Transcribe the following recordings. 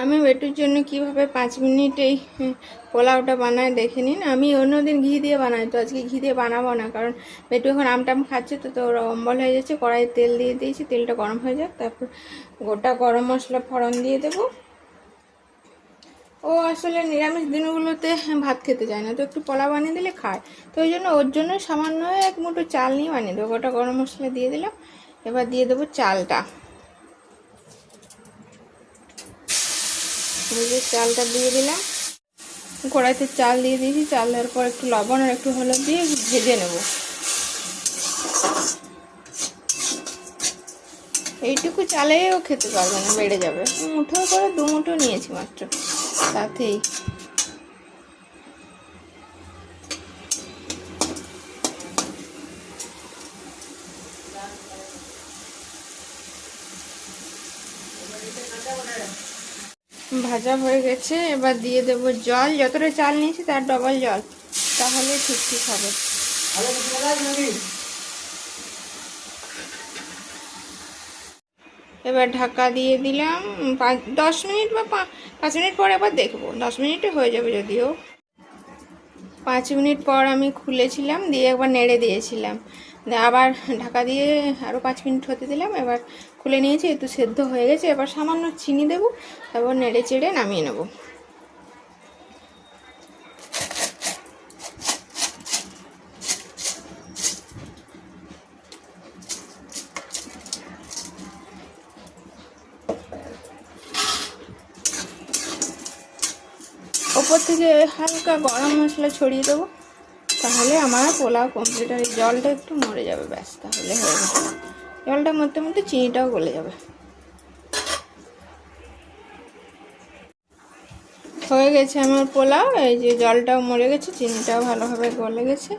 আমি বেটুর জন্য কিভাবে 5 মিনিটেই পোলাওটা বানায় দেখে নিন। আমি অন্যদিন ঘি দিয়ে বানাই, তো আজকে ঘি দিয়ে বানাবো না, কারণ বেটু এখন আমটাম খাচ্ছে, তো ওরা অম্বল হয়ে যাচ্ছে। কড়াইয়ে তেল দিয়ে দিয়েছি, তেলটা গরম হয়ে যাক, তারপর গোটা গরম মশলা ফোড়ন দিয়ে দেবো। ও আসলে নিরামিষ দিনগুলোতে ভাত খেতে চায় না, তো একটু পোলাও বানিয়ে দিলে খায়, তো ওই জন্য ওর জন্য সামান্য এক মুঠো চাল নিয়ে বানিয়ে দেবো। গোটা গরম মশলা দিয়ে দিলাম, এবার দিয়ে দেবো চালটা। চালটা দিয়ে দিলাম, কড়াইতে চাল দিয়ে দিয়েছি। চাল দেওয়ার পর একটু লবণ আর একটু হলুদ দিয়ে ভেজে নেব। এইটুকু চালেও খেতে পারবে না, বেড়ে যাবে। মুঠো করে 2 মুঠো নিয়েছি মাত্র, তাতেই ভাজা হয়ে গেছে। এবার দিয়ে দেব জল, যতটা চাল নিয়েছি তার ডবল জল, তাহলে ঠিক ঠিক হবে। এবার ঢাকা দিয়ে দিলাম 10 মিনিট বা 5 মিনিট পর এবার দেখবো। 10 মিনিটে হয়ে যাবে যদিও। 5 মিনিট পর আমি খুলেছিলাম, দিয়ে একবার নেড়ে দিয়েছিলাম, আবার ঢাকা দিয়ে আরও 5 মিনিট হতে দিলাম। এবার খুলে নিয়েছি, একটু সেদ্ধ হয়ে গেছে। এবার সামান্য চিনি দেবো, তারপর নেড়ে চেড়ে নামিয়ে নেব। ওপর থেকে হালকা গরম মশলা ছড়িয়ে দেবো, তাহলে আমার পোলাও কমপ্লিট। আর এই জলটা একটু মরে যাবে, ব্যাস, তাহলে হয়ে যাবে। জলটা মধ্যে মধ্যে চিনিটাও গলে যাবে। হয়ে গেছে আমার পোলাও, এই যে জলটাও মরে গেছে, চিনিটাও ভালোভাবে গলে গেছে।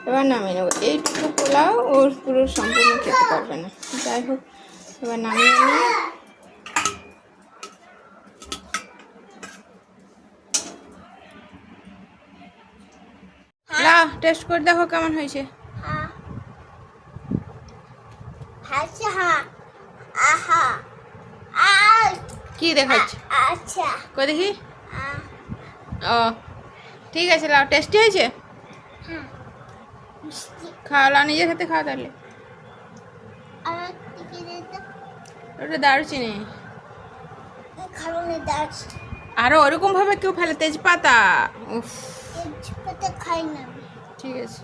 এবার নামিয়ে নেবো। এইটুকু পোলাও ওর পুরো সম্পূর্ণ খেতে পারবে না, যাই হোক এবার নামিয়ে নিই। না, টেস্ট করে দেখো কেমন হয়েছে। কি দেখাচ্ছে? আচ্ছা, কই দেখি। ও ঠিক আছে, লাও। টেস্টি হয়েছে? খাওয়া, লাও নিজের হাতে খাওয়া। তাহলে ওটা দারুচিনি। আরো ওরকম ভাবে কেউ ফেলে তেজপাতা? উফ, ঠিক আছে।